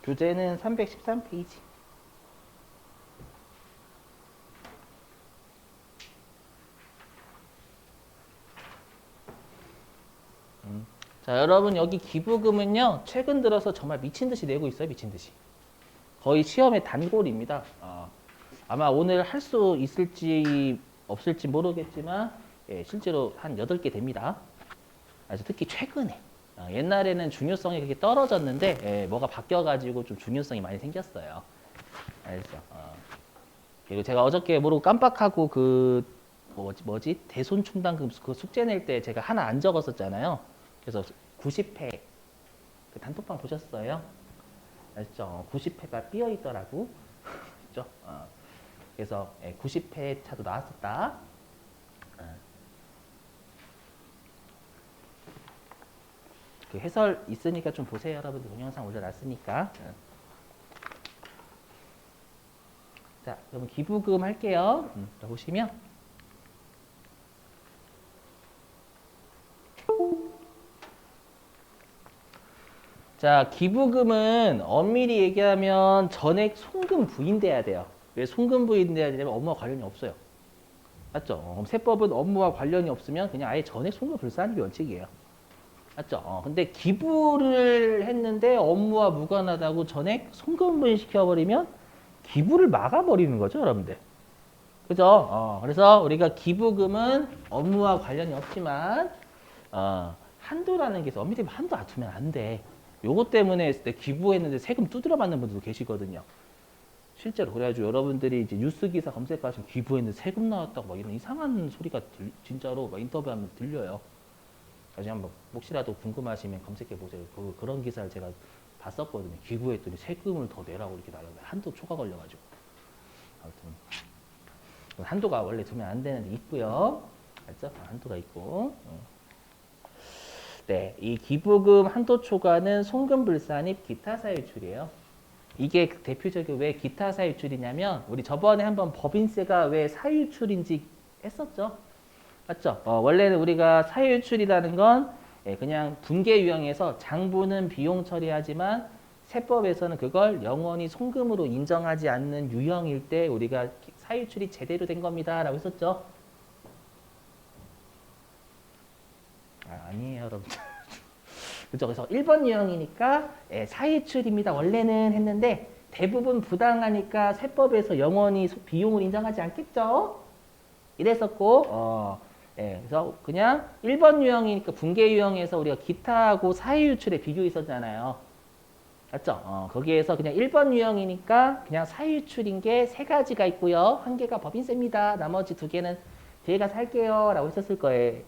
교재는 313페이지. 자, 여러분 여기 기부금은요. 최근 들어서 정말 미친 듯이 내고 있어요. 미친 듯이. 거의 시험의 단골입니다. 아마 오늘 할 수 있을지 없을지 모르겠지만 예, 실제로 한 8개 됩니다. 그래서 특히 최근에 옛날에는 중요성이 그렇게 떨어졌는데 예, 뭐가 바뀌어가지고 좀 중요성이 많이 생겼어요. 알죠? 그리고 제가 어저께 모르고 깜빡하고 그 뭐지? 대손충당 그 숙제 낼 때 제가 하나 안 적었었잖아요. 그래서 90회 그 단톡방 보셨어요? 알죠? 90회가 삐어 있더라고. 그죠? 그래서 90회 차도 나왔었다. 그 해설 있으니까 좀 보세요, 여러분들. 동영상 올려놨으니까. 자, 그럼 기부금 할게요. 자, 보시면 자, 기부금은 엄밀히 얘기하면 전액 송금 부인돼야 돼요. 왜 송금 부인돼야 되냐면 업무와 관련이 없어요. 맞죠? 세법은 업무와 관련이 없으면 그냥 아예 전액 송금 불사하는 게 원칙이에요. 맞죠? 근데 기부를 했는데 업무와 무관하다고 전액 송금 부인 시켜버리면 기부를 막아버리는 거죠, 여러분들. 그죠? 그래서 우리가 기부금은 업무와 관련이 없지만 한도라는 게 있어. 엄밀히 한도 두면 안 돼. 요것 때문에 기부했는데 세금 두드려 맞는 분들도 계시거든요. 실제로. 그래가지고 여러분들이 이제 뉴스 기사 검색하시면 기부했는데 세금 나왔다고 막 이런 이상한 소리가 진짜로 막 인터뷰하면 들려요. 나중에 한번 혹시라도 궁금하시면 검색해 보세요. 그런 기사를 제가 봤었거든요. 기부했더니 세금을 더 내라고 이렇게 나가는데 한도 초과 걸려가지고. 아무튼 한도가 원래 두면 안 되는데 있고요. 알죠? 한도가 있고. 네, 이 기부금 한도 초과는 송금 불산입 기타 사유출이에요. 이게 대표적인 왜 기타 사유출이냐면 우리 저번에 한번 법인세가 왜 사유출인지 했었죠. 맞죠? 원래는 우리가 사유출이라는 건 그냥 분계 유형에서 장부는 비용 처리하지만 세법에서는 그걸 영원히 송금으로 인정하지 않는 유형일 때 우리가 사유출이 제대로 된 겁니다. 라고 했었죠. 아니에요, 여러분. 그죠? 그래서 1번 유형이니까 사유출입니다. 원래는 했는데 대부분 부당하니까 세법에서 영원히 비용을 인정하지 않겠죠? 이랬었고, 그래서 그냥 1번 유형이니까 분계 유형에서 우리가 기타하고 사유출의 비교 있었잖아요. 맞죠? 거기에서 그냥 1번 유형이니까 그냥 사유출인 게 3가지가 있고요. 1개가 법인세입니다. 나머지 2개는 제가 살게요. 라고 했었을 거예요.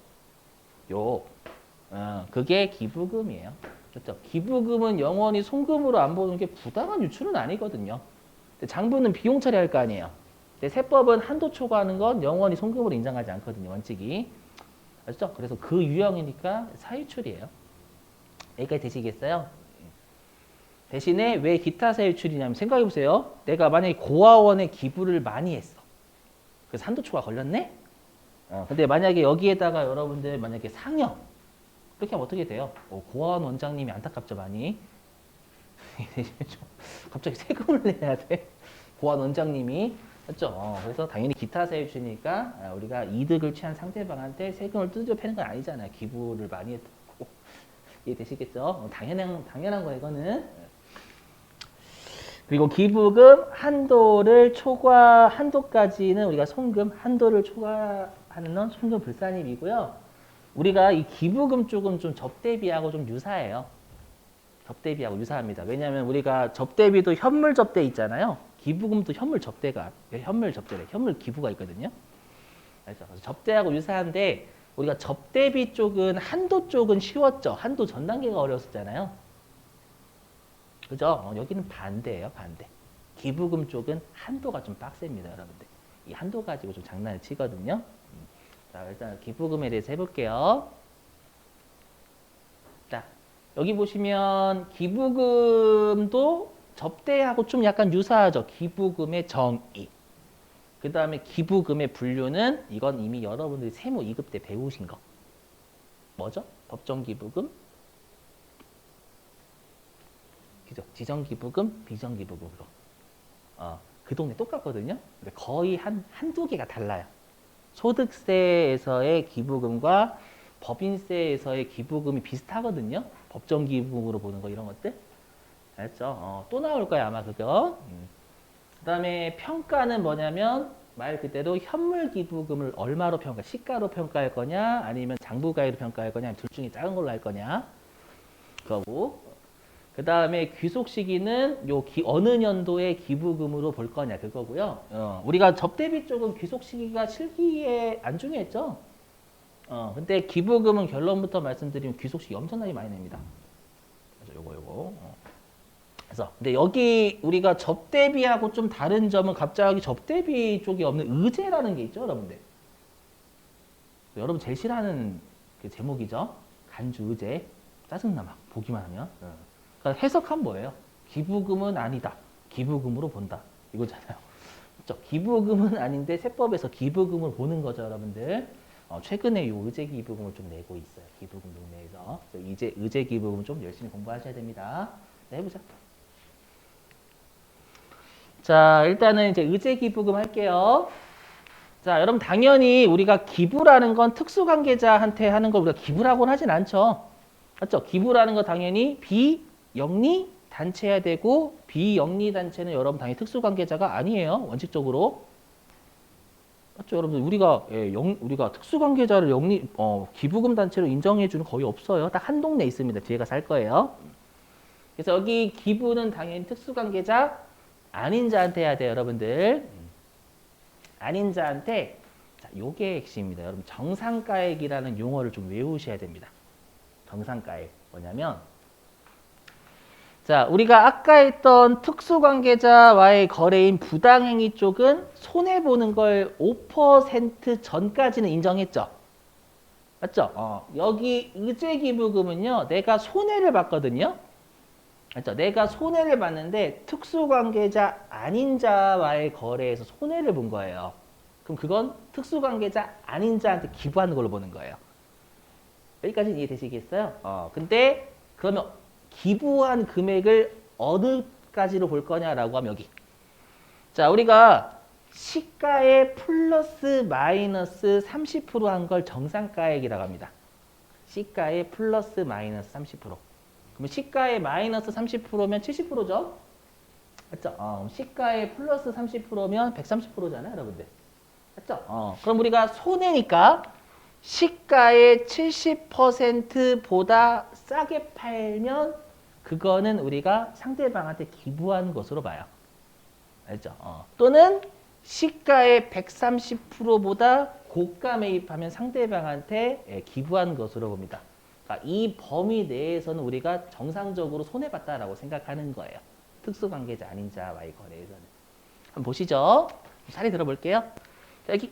그게 기부금이에요. 그렇죠? 기부금은 영원히 송금으로 안 보는 게 부당한 유출은 아니거든요. 장부는 비용 처리할 거 아니에요. 근데 세법은 한도 초과하는 건 영원히 송금으로 인정하지 않거든요. 원칙이. 아시죠? 그래서 그 유형이니까 사유출이에요. 여기까지 되시겠어요? 대신에 왜 기타 사유출이냐면 생각해보세요. 내가 만약에 고아원에 기부를 많이 했어. 그래서 한도 초과 걸렸네? 근데 만약에 여기에다가 여러분들 만약에 상여 그렇게 하면 어떻게 돼요? 고아원 원장님이 안타깝죠 많이. 갑자기 세금을 내야 돼. 고아원 원장님이. 맞죠? 그래서 당연히 기타 사유주니까 우리가 이득을 취한 상대방한테 세금을 두드려 패는 건 아니잖아요. 기부를 많이 했고. 이해되시겠죠? 당연한 거예요, 이거는. 그리고 기부금 한도까지는 우리가 송금, 한도를 초과하는 건 송금 불산입이고요. 우리가 이 기부금 쪽은 좀 접대비하고 좀 유사해요. 접대비하고 유사합니다. 왜냐하면 우리가 접대비도 현물 접대 있잖아요. 기부금도 현물 접대래. 현물 기부가 있거든요. 그래서 접대하고 유사한데 우리가 접대비 쪽은 한도 쪽은 쉬웠죠. 한도 전 단계가 어려웠었잖아요. 그죠? 여기는 반대예요, 반대. 기부금 쪽은 한도가 좀 빡셉니다, 여러분들. 이 한도 가지고 좀 장난을 치거든요. 자, 일단 기부금에 대해서 해볼게요. 자, 여기 보시면 기부금도 접대하고 좀 약간 유사하죠. 기부금의 정의. 그 다음에 기부금의 분류는 이건 이미 여러분들이 세무 2급 때 배우신 거. 뭐죠? 법정기부금, 그죠? 지정기부금, 비정기부금으로. 그 동네 똑같거든요. 근데 거의 한두 개가 달라요. 소득세에서의 기부금과 법인세에서의 기부금이 비슷하거든요. 법정기부금으로 보는 거 이런 것들. 알죠? 또 나올 거야 아마 그거. 그다음에 평가는 뭐냐면 말 그대로 현물 기부금을 얼마로 평가, 시가로 평가할 거냐, 아니면 장부가액으로 평가할 거냐, 둘 중에 작은 걸로 할 거냐. 그거고. 그다음에 귀속 시기는 어느 년도의 기부금으로 볼 거냐 그거고요. 우리가 접대비 쪽은 귀속 시기가 실기에 안 중요했죠. 근데 기부금은 결론부터 말씀드리면 귀속 시기 엄청나게 많이 냅니다. 그래서 요거. 그래서 근데 여기 우리가 접대비하고 좀 다른 점은 갑자기 접대비 쪽에 없는 의제라는 게 있죠, 여러분들. 여러분 제일 싫어하는 그 제목이죠. 간주 의제. 짜증나 막 보기만 하면. 그러니까 해석한 뭐예요? 기부금은 아니다. 기부금으로 본다. 이거잖아요. 그렇죠? 기부금은 아닌데 세법에서 기부금을 보는 거죠, 여러분들. 최근에 이 의제 기부금을 좀 내고 있어요. 기부금 동네에서. 이제 의제 기부금 좀 열심히 공부하셔야 됩니다. 네, 해보자. 자, 일단은 이제 의제 기부금 할게요. 자, 여러분 당연히 우리가 기부라는 건 특수관계자한테 하는 걸 우리가 기부라고는 하진 않죠. 맞죠? 기부라는 거 당연히 비영리 단체여야 되고 비영리 단체는 여러분 당연히 특수관계자가 아니에요. 원칙적으로. 맞죠? 여러분 우리가 특수관계자를 기부금 단체로 인정해 주는 거의 없어요. 딱 한 동네 있습니다. 뒤에 가서 할 거예요. 그래서 여기 기부는 당연히 특수관계자 아닌 자한테 해야 돼요, 여러분들. 아닌 자한테. 자, 요게 핵심입니다. 여러분 정상가액이라는 용어를 좀 외우셔야 됩니다. 정상가액 뭐냐면 자, 우리가 아까 했던 특수관계자와의 거래인 부당행위 쪽은 손해보는 걸 5% 전까지는 인정했죠. 맞죠? 여기 의제기부금은요. 내가 손해를 봤거든요. 맞죠? 내가 손해를 봤는데 특수관계자 아닌 자와의 거래에서 손해를 본 거예요. 그럼 그건 특수관계자 아닌 자한테 기부하는 걸로 보는 거예요. 여기까지는 이해되시겠어요? 근데 그러면 기부한 금액을 어느까지로 볼 거냐라고 하면 여기. 자, 우리가 시가의 플러스 마이너스 30%한 걸 정상가액이라고 합니다. 시가의 플러스 마이너스 30%. 그러면 시가의 마이너스 30%면 70%죠? 맞죠? 시가의 플러스 30%면 130%잖아요, 여러분들. 맞죠? 그럼 우리가 손해니까 시가의 70%보다 싸게 팔면 그거는 우리가 상대방한테 기부한 것으로 봐요. 알죠? 또는 시가의 130%보다 고가 매입하면 상대방한테 기부한 것으로 봅니다. 그러니까 이 범위 내에서는 우리가 정상적으로 손해봤다라고 생각하는 거예요. 특수관계자 아닌 자와의 거래에서는. 한번 보시죠. 자리 들어볼게요. 여기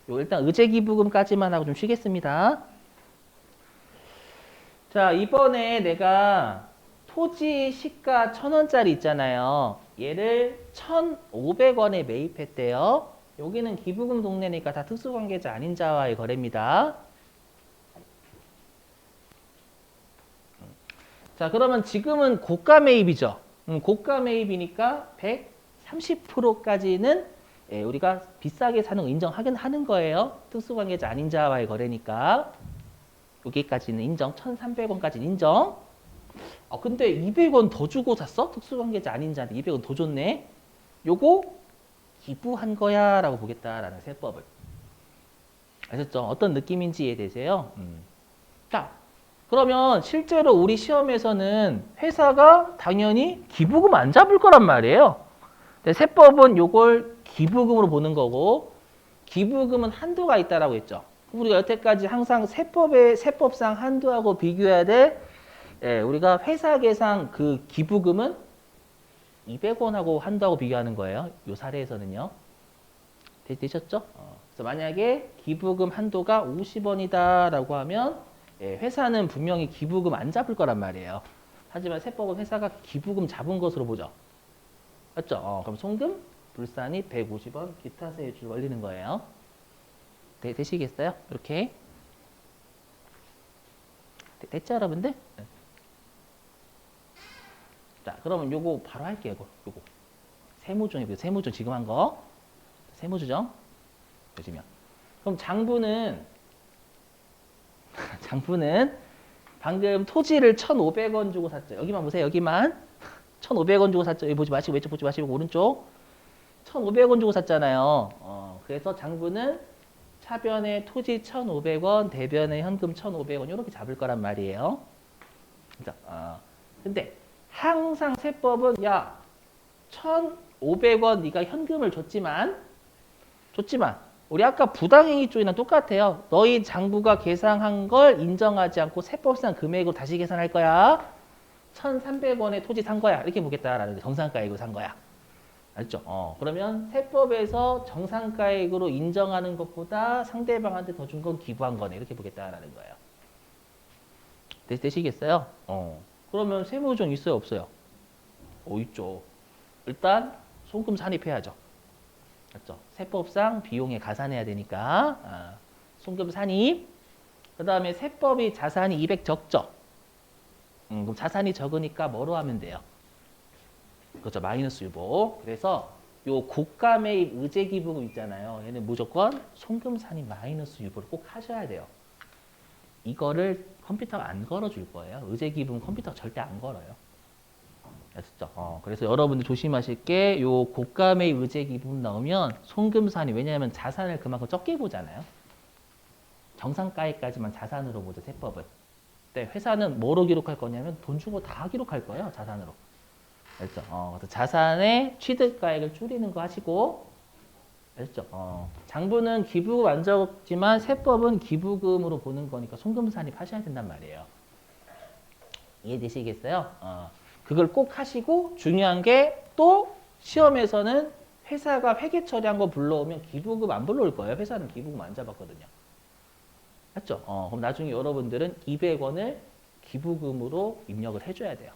일단 의제기부금까지만 하고 좀 쉬겠습니다. 자, 이번에 내가 토지 시가 1,000원짜리 있잖아요. 얘를 1,500원에 매입했대요. 여기는 기부금 동네니까 다 특수관계자 아닌 자와의 거래입니다. 자, 그러면 지금은 고가 매입이죠. 고가 매입이니까 130%까지는 우리가 비싸게 사는 거 인정하긴 하는 거예요. 특수관계자 아닌 자와의 거래니까. 여기까지는 인정. 1,300원까지는 인정. 근데 200원 더 주고 샀어? 특수관계자 아닌 자한테 200원 더 줬네. 요거 기부한 거야 라고 보겠다라는 세법을. 아셨죠? 어떤 느낌인지 이해되세요? 자, 그러면 실제로 우리 시험에서는 회사가 당연히 기부금 안 잡을 거란 말이에요. 근데 세법은 요걸 기부금으로 보는 거고 기부금은 한도가 있다라고 했죠. 우리가 여태까지 항상 세법상 한도하고 비교해야 돼. 우리가 회사 계상 그 기부금은 200원하고 한도하고 비교하는 거예요. 이 사례에서는요. 되셨죠? 그래서 만약에 기부금 한도가 50원이다라고 하면 회사는 분명히 기부금 안 잡을 거란 말이에요. 하지만 세법은 회사가 기부금 잡은 것으로 보죠. 맞죠? 그럼 송금, 불산이 150원, 기타 세율을 올리는 거예요. 되시겠어요? 이렇게. 됐죠, 여러분들? 자, 그러면 요거 바로 할게요. 요거. 세무조정, 세무조정 지금 한 거. 세무조정. 보시면. 그럼 장부는 방금 토지를 1,500원 주고 샀죠. 여기만 보세요. 여기만. 1,500원 주고 샀죠. 여기 보지 마시고 왼쪽 보지 마시고 오른쪽. 1,500원 주고 샀잖아요. 그래서 장부는 차변에 토지 1,500원, 대변에 현금 1,500원 이렇게 잡을 거란 말이에요. 그죠? 근데 항상 세법은 야 1,500원 네가 현금을 줬지만 우리 아까 부당행위 쪽이랑 똑같아요. 너희 장부가 계상한 걸 인정하지 않고 세법상 금액으로 다시 계산할 거야. 1,300원에 토지 산 거야. 이렇게 보겠다라는 게 정상가액으로 산 거야. 알죠? 그러면 세법에서 정상가액으로 인정하는 것보다 상대방한테 더 준 건 기부한 거네. 이렇게 보겠다라는 거예요. 되시겠어요? 그러면 세무조정 있어요? 없어요? 있죠. 일단 송금 산입해야죠. 맞죠? 세법상 비용에 가산해야 되니까 송금 산입. 그 다음에 세법이 자산이 200 적죠? 그럼 자산이 적으니까 뭐로 하면 돼요? 그렇죠. 마이너스 유보. 그래서 요 고가 매입 의제 기부금 있잖아요. 얘는 무조건 송금 산입 마이너스 유보를 꼭 하셔야 돼요. 이거를 컴퓨터가 안 걸어줄 거예요. 의제 기부금 컴퓨터가 절대 안 걸어요. 아셨죠? 그래서 여러분들 조심하실 게 요 고가 매입 의제 기부금 나오면 송금 산입, 왜냐하면 자산을 그만큼 적게 보잖아요. 정상가액까지만 자산으로 보죠. 세법은. 근데 회사는 뭐로 기록할 거냐면 돈 주고 다 기록할 거예요. 자산으로. 알죠? 그래서 자산의 취득가액을 줄이는 거 하시고, 알죠? 장부는 기부금 안 적지만 세법은 기부금으로 보는 거니까 송금 산입하셔야 된단 말이에요. 이해되시겠어요? 그걸 꼭 하시고, 중요한 게 또 시험에서는 회사가 회계 처리한 거 불러오면 기부금 안 불러올 거예요. 회사는 기부금 안 잡았거든요. 맞죠? 그럼 나중에 여러분들은 200원을 기부금으로 입력을 해줘야 돼요.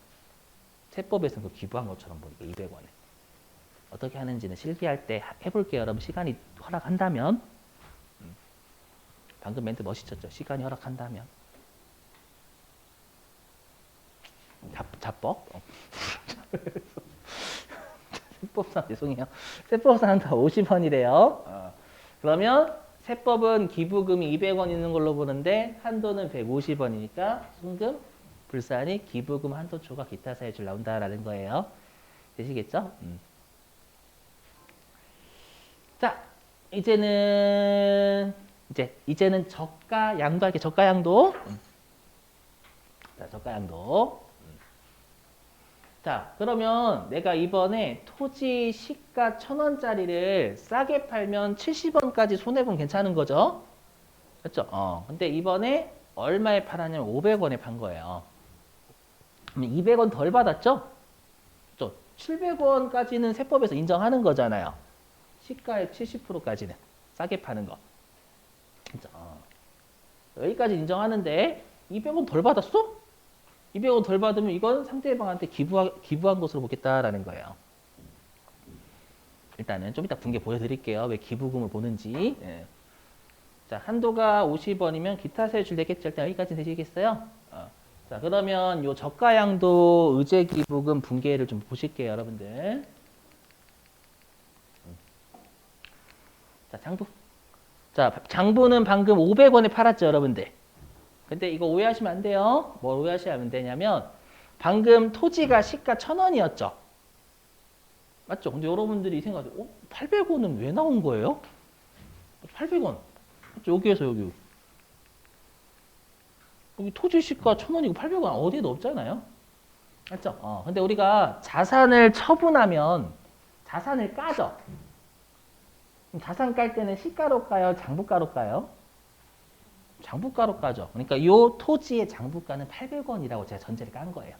세법에서는 그 기부한 것처럼 보니까 200원에. 어떻게 하는지는 실기할 때 해볼게요. 여러분 시간이 허락한다면. 방금 멘트 멋있었죠? 시간이 허락한다면. 자뻑. 세법상 죄송해요. 세법상 다 50원이래요. 그러면 세법은 기부금이 200원 있는 걸로 보는데 한도는 150원이니까 송금 불산이 기부금 한도 초과 기타 사유줄 나온다라는 거예요. 되시겠죠? 자, 이제는 저가 양도 할게. 저가 양도. 자, 저가 양도. 자, 그러면 내가 이번에 토지 시가 1,000원짜리를 싸게 팔면 70원까지 손해보면 괜찮은 거죠? 그렇죠? 근데 이번에 얼마에 팔았냐면 500원에 판 거예요. 그럼 200원 덜 받았죠? 700원까지는 세법에서 인정하는 거잖아요. 시가의 70%까지는 싸게 파는 거. 그렇죠? 여기까지 인정하는데 200원 덜 받았어? 200원 덜 받으면 이건 상대방한테 기부한 것으로 보겠다라는 거예요. 일단은 좀 이따 분개 보여드릴게요. 왜 기부금을 보는지. 예. 자, 한도가 50원이면 기타 세율 되겠죠. 일단 여기까지 되시겠어요? 자, 그러면 요 저가양도 의제 기부금 분개를 좀 보실게요, 여러분들. 자, 장부. 자, 장부는 방금 500원에 팔았죠, 여러분들. 근데 이거 오해하시면 안 돼요. 뭘 오해하시면 안 되냐면 방금 토지가 시가 1,000원이었죠. 맞죠? 근데 여러분들이 생각하세요. 800원은 왜 나온 거예요? 800원. 여기에서 여기 토지 시가 1,000원이고 800원 어디에도 없잖아요. 맞죠? 근데 우리가 자산을 처분하면 자산을 까죠. 그럼 자산 깔 때는 시가로 까요? 장부가로 까요? 장부가로 까죠. 그러니까 이 토지의 장부가는 800원이라고 제가 전제를 깐 거예요.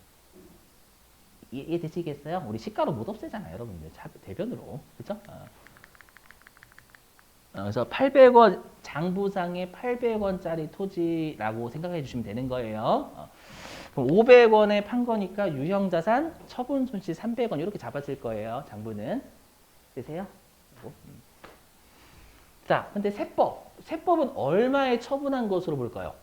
이해되시겠어요? 우리 시가로 못 없애잖아요, 여러분들. 대변으로. 그렇죠? 그래서 800원, 장부상의 800원짜리 토지라고 생각해 주시면 되는 거예요. 그럼 500원에 판 거니까 유형자산, 처분손실 300원 이렇게 잡았을 거예요, 장부는. 되세요? 자, 근데 세법은 얼마에 처분한 것으로 볼까요?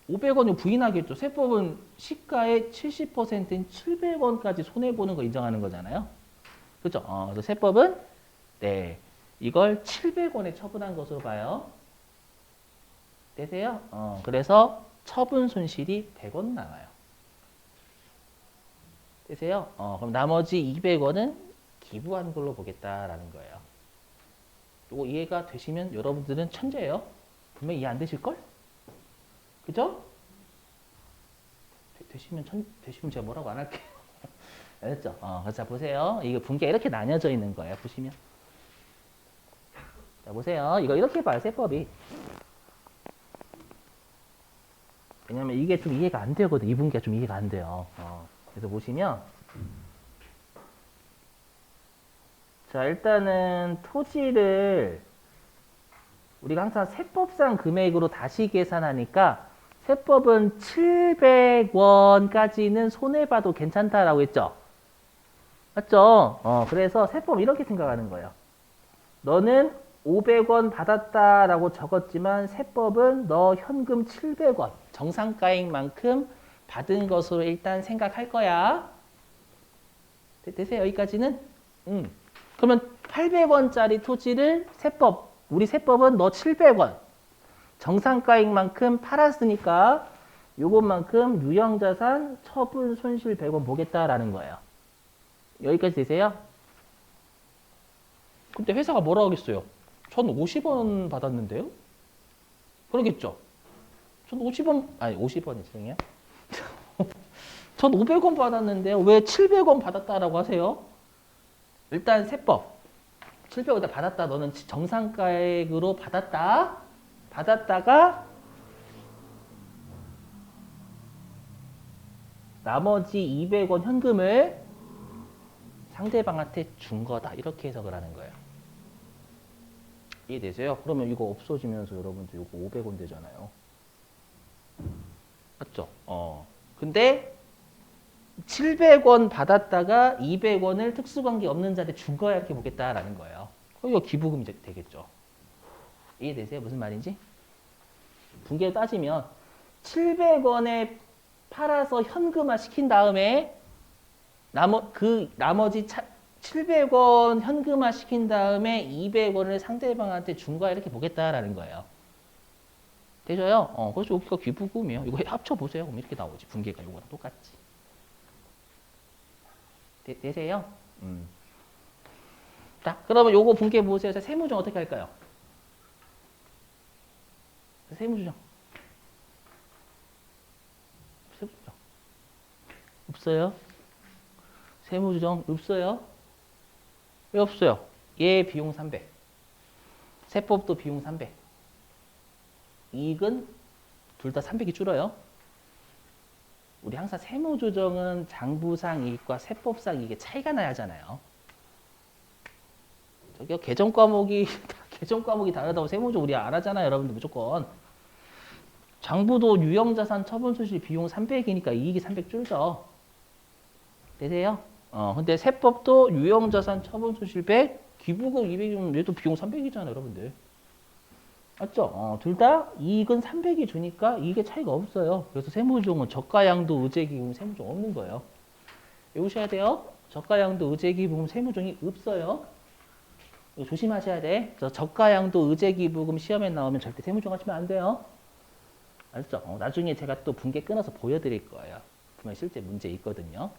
500원 부인하겠죠. 세법은 시가의 70%인 700원까지 손해보는 거 인정하는 거잖아요. 그죠? 그래서 세법은 네, 이걸 700원에 처분한 것으로 봐요. 되세요? 그래서 처분 손실이 100원 나와요. 되세요? 그럼 나머지 200원은 기부한 걸로 보겠다라는 거예요. 이거 이해가 되시면 여러분들은 천재예요. 분명히 이해 안 되실걸? 그죠? 되시면 제가 뭐라고 안 할게요. 알았죠? 자, 보세요. 이거 분기가 이렇게 나뉘어져 있는 거예요. 보시면. 자, 보세요. 이거 이렇게 봐요. 세법이. 왜냐면 이게 좀 이해가 안 되거든. 이 분기가 좀 이해가 안 돼요. 그래서 보시면. 자, 일단은 토지를 우리가 항상 세법상 금액으로 다시 계산하니까 세법은 700원까지는 손해봐도 괜찮다라고 했죠. 맞죠? 그래서 세법 이렇게 생각하는 거예요. 너는 500원 받았다라고 적었지만 세법은 너 현금 700원 정상가액 만큼 받은 것으로 일단 생각할 거야. 되세요? 여기까지는? 그러면 800원짜리 토지를 세법, 우리 세법은 너 700원 정상가액만큼 팔았으니까 요것만큼 유형자산 처분 손실 100원 보겠다라는 거예요. 여기까지 되세요? 근데 회사가 뭐라 하겠어요? 전 50원 받았는데요? 그러겠죠? 전 50원, 아니 50원이 죄송해요. 전 500원 받았는데요. 왜 700원 받았다라고 하세요? 일단 세법. 700원 다 받았다. 너는 정상가액으로 받았다. 받았다가 나머지 200원 현금을 상대방한테 준 거다. 이렇게 해석을 하는 거예요. 이해되세요? 그러면 이거 없어지면서 여러분들 이거 500원 되잖아요. 맞죠? 근데 700원 받았다가 200원을 특수관계 없는 자한테 준 거야 이렇게 보겠다라는 거예요. 이거 기부금이 되겠죠. 이해되세요? 무슨 말인지? 분기로 따지면 700원에 팔아서 현금화 시킨 다음에 나머지 700원 현금화 시킨 다음에 200원을 상대방한테 준 거야 이렇게 보겠다라는 거예요. 되죠요? 그래서 여기가 기부금이에요. 이거 합쳐보세요. 그럼 이렇게 나오지. 분기가 이거랑 똑같지. 되세요? 자, 그러면 요거 분기해 보세요. 자, 세무조정 어떻게 할까요? 세무조정. 세무조정. 없어요? 세무조정 없어요? 왜 없어요? 얘 비용 300. 세법도 비용 300. 이익은 둘 다 300이 줄어요. 우리 항상 세무조정은 장부상 이익과 세법상 이익의 차이가 나야 하잖아요. 저기요, 개정 과목이 다르다고 세무조정 우리 안 하잖아요. 여러분들 무조건. 장부도 유형자산 처분손실 비용 300이니까 이익이 300 줄죠. 되세요? 근데 세법도 유형자산 처분손실 100, 기부금 200이면 얘도 비용 300이잖아요. 여러분들. 맞죠? 둘 다 이익은 300이 주니까 이익의 차이가 없어요. 그래서 세무조정은 저가양도 의제기금 세무조정 없는 거예요. 외우셔야 돼요. 저가양도 의제기금 세무조정이 없어요. 이거 조심하셔야 돼. 저가양도 의제기부금 시험에 나오면 절대 세무조정 하시면 안 돼요. 알았죠? 나중에 제가 또 분계 끊어서 보여드릴 거예요. 그러면 실제 문제 있거든요.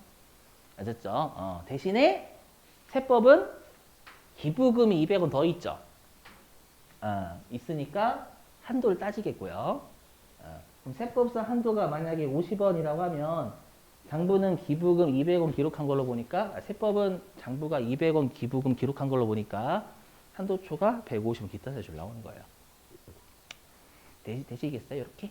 아셨죠? 대신에 세법은 기부금이 200원 더 있죠. 있으니까 한도를 따지겠고요. 그럼 세법상 한도가 만약에 50원이라고 하면 장부는 기부금 200원 기록한 걸로 보니까 세법은 장부가 200원 기부금 기록한 걸로 보니까 한도초가 150원 기타 세줄 나오는 거예요. 되시겠어요? 이렇게?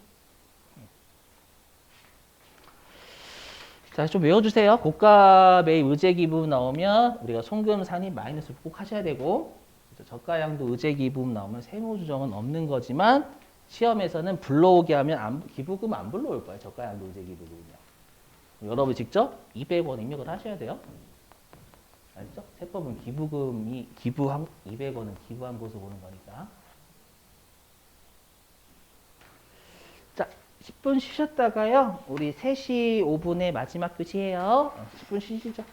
자, 좀 외워주세요. 고가매입 의제기부금 나오면 우리가 송금 산입 마이너스를 꼭 하셔야 되고, 저가양도 의제기부금 나오면 세무조정은 없는 거지만 시험에서는 불러오게 하면 기부금 안 불러올 거예요. 저가양도 의제기부금은요. 여러분 직접 200원 입력을 하셔야 돼요. 알죠? 세법은 기부금이 200원은 기부한 것으로 보는 거니까. 자, 10분 10분 쉬셨다가요. 우리 3시 5분에 마지막 교시예요. 10분 쉬시죠.